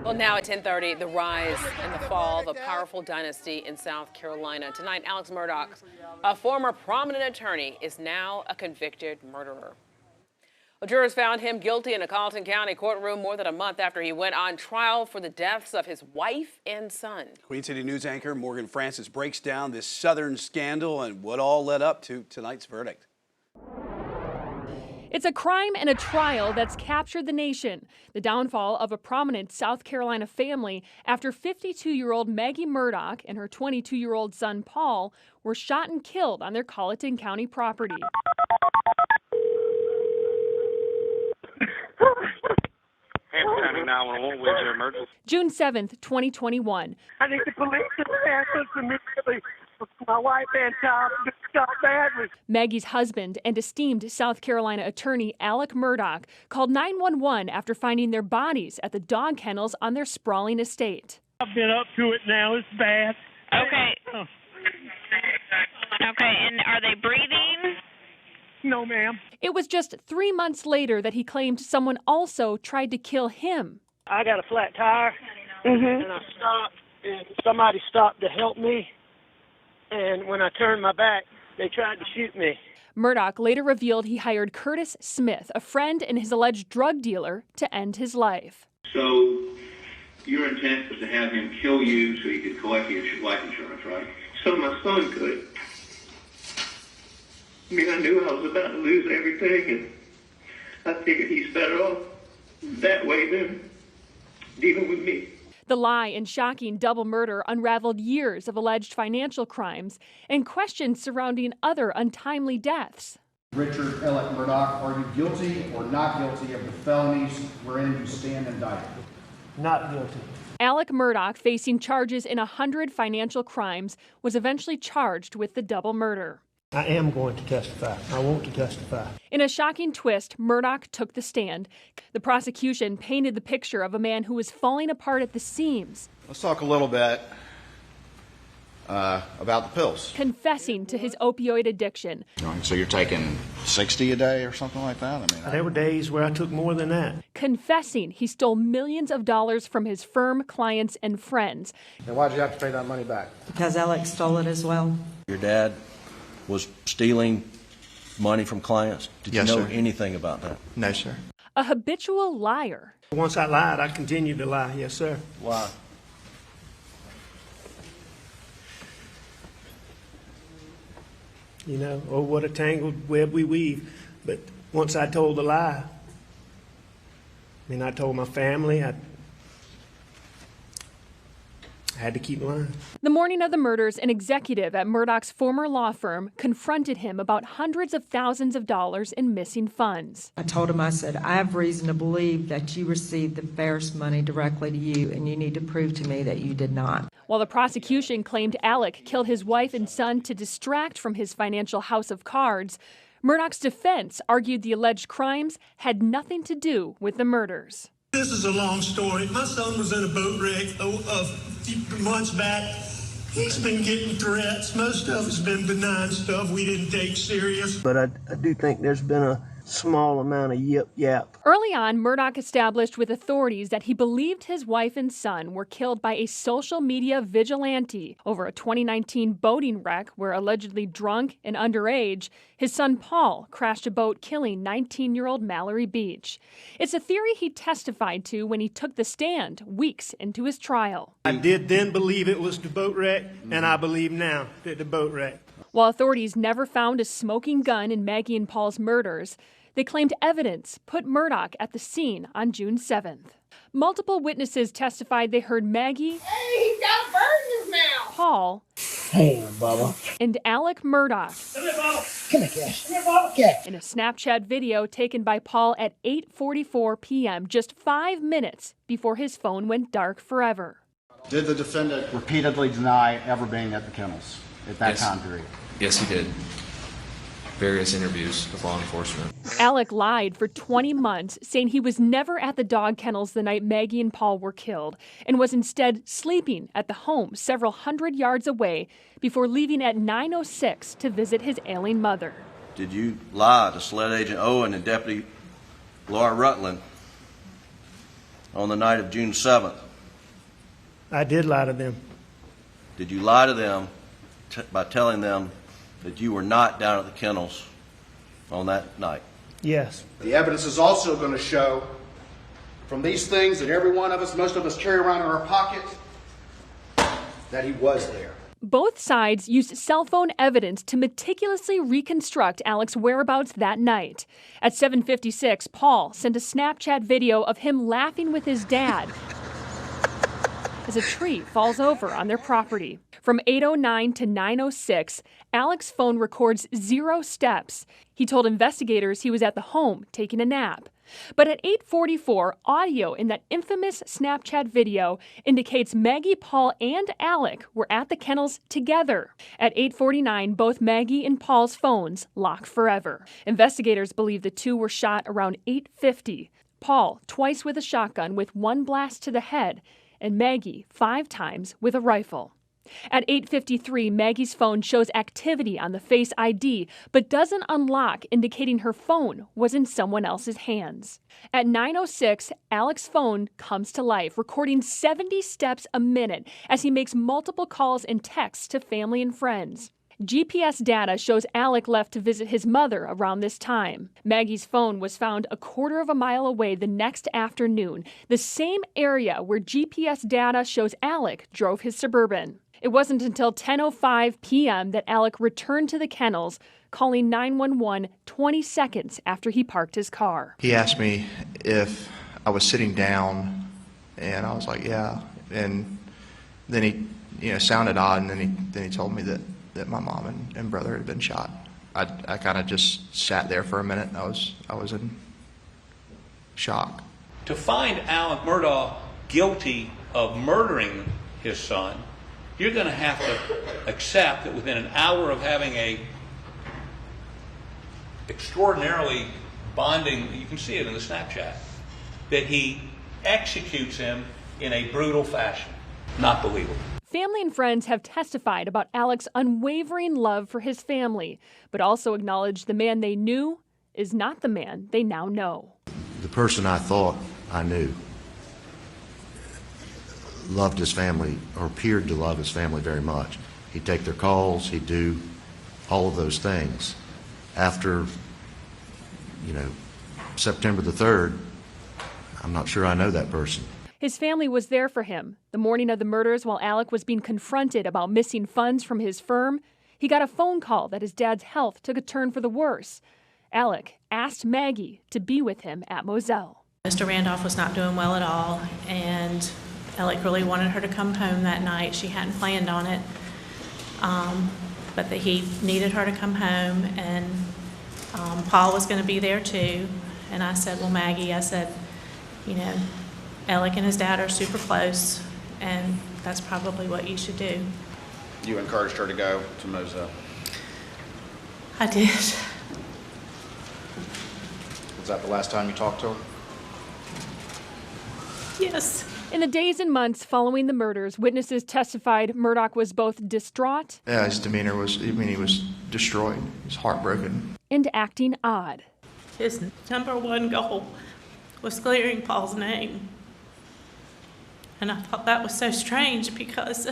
Well, now at 10:30, the rise and the fall of a powerful dynasty in South Carolina. Tonight, Alex Murdaugh, a former prominent attorney, is now a convicted murderer. Well, jurors found him guilty in a Colleton County courtroom more than a month after he went on trial for the deaths of his wife and son. Queen City News anchor Morgan Francis breaks down this Southern scandal and what all led up to tonight's verdict. It's a crime and a trial that's captured the nation. The downfall of a prominent South Carolina family after 52-year-old Maggie Murdaugh and her 22-year-old son Paul were shot and killed on their Colleton County property. June 7th, 2021. I need the police to answer immediately. My wife and child got badly. Maggie's husband and esteemed South Carolina attorney Alex Murdaugh called 911 after finding their bodies at the dog kennels on their sprawling estate. I've been up to it now. It's bad. Okay. Okay, and are they breathing? No, ma'am. It was just 3 months later that he claimed someone also tried to kill him. I got a flat tire, and I stopped, and somebody stopped to help me. And when I turned my back, they tried to shoot me. Murdaugh later revealed he hired Curtis Smith, a friend and his alleged drug dealer, to end his life. So your intent was to have him kill you so he could collect your life insurance, right? So my son could. I mean, I knew I was about to lose everything, and I figured he's better off that way than dealing with me. The lie and shocking double murder unraveled years of alleged financial crimes and questions surrounding other untimely deaths. Richard Alex Murdaugh, are you guilty or not guilty of the felonies wherein you stand indicted? Not guilty. Alex Murdaugh, facing charges in 100 financial crimes, was eventually charged with the double murder. I am going to testify. I want to testify. In a shocking twist, Murdaugh took the stand. The prosecution painted the picture of a man who was falling apart at the seams. Let's talk a little bit about the pills. Confessing to his opioid addiction. So you're taking 60 a day or something like that? I mean, There were days where I took more than that. Confessing he stole millions of dollars from his firm, clients, and friends. And why did you have to pay that money back? Because Alex stole it as well. Your dad was stealing money from clients. Did you know anything about that? No, sir. A habitual liar. Once I lied, I continued to lie. Yes, sir. Why? You know, oh, what a tangled web we weave. But once I told the lie, I told my family, I had to keep lying. The morning of the murders, an executive at Murdaugh's former law firm confronted him about hundreds of thousands of dollars in missing funds. I told him, I said, I have reason to believe that you received the Ferris money directly to you, and you need to prove to me that you did not. While the prosecution claimed Alex killed his wife and son to distract from his financial house of cards, Murdaugh's defense argued the alleged crimes had nothing to do with the murders. This is a long story. My son was in a boat wreck a few months back. He's been getting threats. Most of it's been benign stuff we didn't take serious. But I do think there's been a small amount of yip-yap. Early on, Murdaugh established with authorities that he believed his wife and son were killed by a social media vigilante over a 2019 boating wreck where, allegedly drunk and underage, his son Paul crashed a boat, killing 19-year-old Mallory Beach. It's a theory he testified to when he took the stand weeks into his trial. I did then believe it was the boat wreck, and I believe now that the boat wreck. While authorities never found a smoking gun in Maggie and Paul's murders, they claimed evidence put Murdaugh at the scene on June 7th. Multiple witnesses testified they heard Maggie, Hey, he's got a bird in his mouth. Paul, Hey, Bubba. and Alex Murdaugh Come here, Bubba. Come here, Cash. Come here, Bubba. Cash. in a Snapchat video taken by Paul at 8:44 p.m., just 5 minutes before his phone went dark forever. Did the defendant repeatedly deny ever being at the kennels at that time period? Yes, he did. Various interviews with law enforcement. Alex lied for 20 months, saying he was never at the dog kennels the night Maggie and Paul were killed and was instead sleeping at the home several hundred yards away before leaving at 9:06 to visit his ailing mother. Did you lie to Sled Agent Owen and Deputy Laura Rutland on the night of June 7th I did lie to them. Did you lie to them by telling them that you were not down at the kennels on that night? Yes. The evidence is also going to show from these things that every one of us, most of us carry around in our pocket, that he was there. Both sides used cell phone evidence to meticulously reconstruct Alex's whereabouts that night. At 7:56, Paul sent a Snapchat video of him laughing with his dad as a tree falls over on their property. From 8:09 to 9:06, Alex's phone records 0 steps. He told investigators he was at the home taking a nap. But at 8:44, audio in that infamous Snapchat video indicates Maggie, Paul, and Alec were at the kennels together. At 8:49, both Maggie and Paul's phones locked forever. Investigators believe the two were shot around 8:50. Paul twice with a shotgun with 1 blast to the head, and Maggie 5 times with a rifle. At 8:53, Maggie's phone shows activity on the Face ID, but doesn't unlock, indicating her phone was in someone else's hands. At 9:06, Alex's phone comes to life, recording 70 steps a minute as he makes multiple calls and texts to family and friends. GPS data shows Alec left to visit his mother around this time. Maggie's phone was found a quarter of a mile away the next afternoon, the same area where GPS data shows Alec drove his Suburban. It wasn't until 10:05 p.m. that Alec returned to the kennels, calling 911 20 seconds after he parked his car. He asked me if I was sitting down, and I was like, yeah. And then he sounded odd, and then he told me that my mom and brother had been shot. I kind of just sat there for a minute. I was in shock. To find Alec Murdaugh guilty of murdering his son, you're going to have to accept that within an hour of having a extraordinarily bonding, you can see it in the Snapchat, that he executes him in a brutal fashion. Not believable. Family and friends have testified about Alec's unwavering love for his family, but also acknowledged the man they knew is not the man they now know. The person I thought I knew loved his family, or appeared to love his family very much. He'd take their calls, he'd do all of those things. After, September the 3rd, I'm not sure I know that person. His family was there for him. The morning of the murders, while Alec was being confronted about missing funds from his firm, he got a phone call that his dad's health took a turn for the worse. Alec asked Maggie to be with him at Moselle. Mr. Randolph was not doing well at all, and Alec really wanted her to come home that night. She hadn't planned on it, but that he needed her to come home, and Paul was going to be there too. And I said, well, Maggie, Alec and his dad are super close, and that's probably what you should do. You encouraged her to go to Moselle? I did. Was that the last time you talked to her? Yes. In the days and months following the murders, witnesses testified Murdaugh was both distraught. Yeah, his demeanor was, he was destroyed. He was heartbroken. And acting odd. His #1 goal was clearing Paul's name. And I thought that was so strange because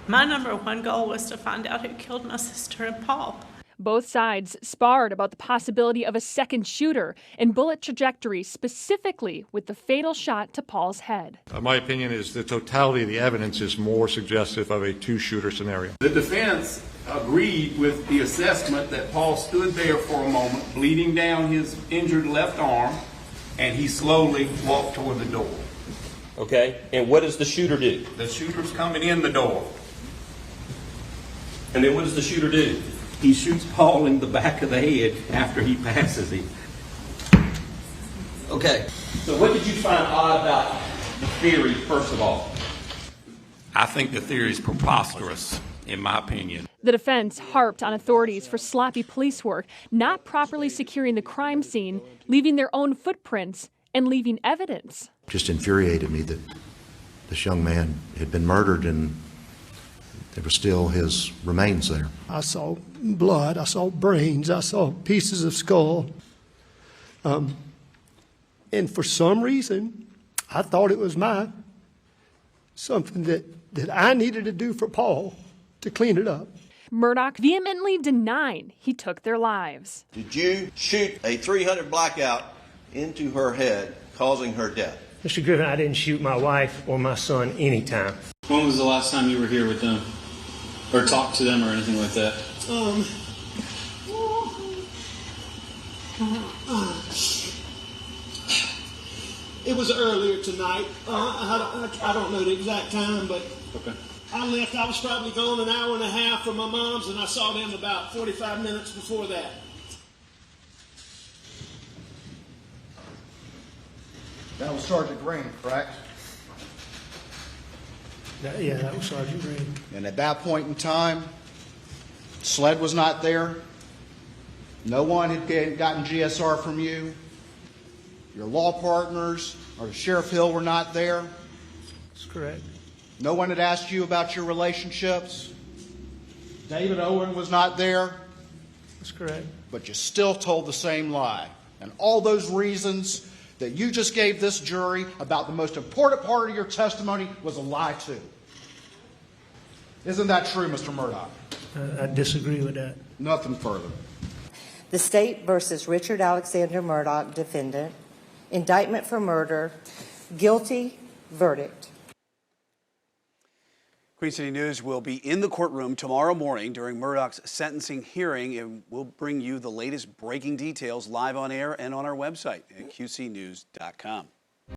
my #1 goal was to find out who killed my sister and Paul. Both sides sparred about the possibility of a second shooter and bullet trajectory, specifically with the fatal shot to Paul's head. My opinion is the totality of the evidence is more suggestive of a 2-shooter scenario. The defense agreed with the assessment that Paul stood there for a moment, bleeding down his injured left arm, and he slowly walked toward the door. Okay, and what does the shooter do? The shooter's coming in the door. And then what does the shooter do? He shoots Paul in the back of the head after he passes him. Okay. So what did you find odd about the theory, first of all? I think the theory is preposterous, in my opinion. The defense harped on authorities for sloppy police work, not properly securing the crime scene, leaving their own footprints, and leaving evidence. Just infuriated me that this young man had been murdered and there were still his remains there. I saw blood, I saw brains, I saw pieces of skull. And for some reason, I thought it was my something that I needed to do for Paul to clean it up. Murdaugh vehemently denied he took their lives. Did you shoot a 300 blackout into her head, causing her death? Mr. Griffin, I didn't shoot my wife or my son anytime. When was the last time you were here with them? Or talked to them or anything like that? It was earlier tonight. I don't know the exact time, but Okay. I left. I was probably gone an hour and a half from my mom's, and I saw them about 45 minutes before that. That was Sergeant Green, correct? Yeah, that was Sergeant Green. And at that point in time, SLED was not there. No one had gotten GSR from you. Your law partners or Sheriff Hill were not there. That's correct. No one had asked you about your relationships. David Owen was not there. That's correct. But you still told the same lie. And all those reasons that you just gave this jury about the most important part of your testimony was a lie too. Isn't that true, Mr. Murdaugh? I disagree with that. Nothing further. The State versus Richard Alexander Murdaugh, defendant. Indictment for murder. Guilty. Verdict. Queen City News will be in the courtroom tomorrow morning during Murdaugh's sentencing hearing, and we'll bring you the latest breaking details live on air and on our website at qcnews.com.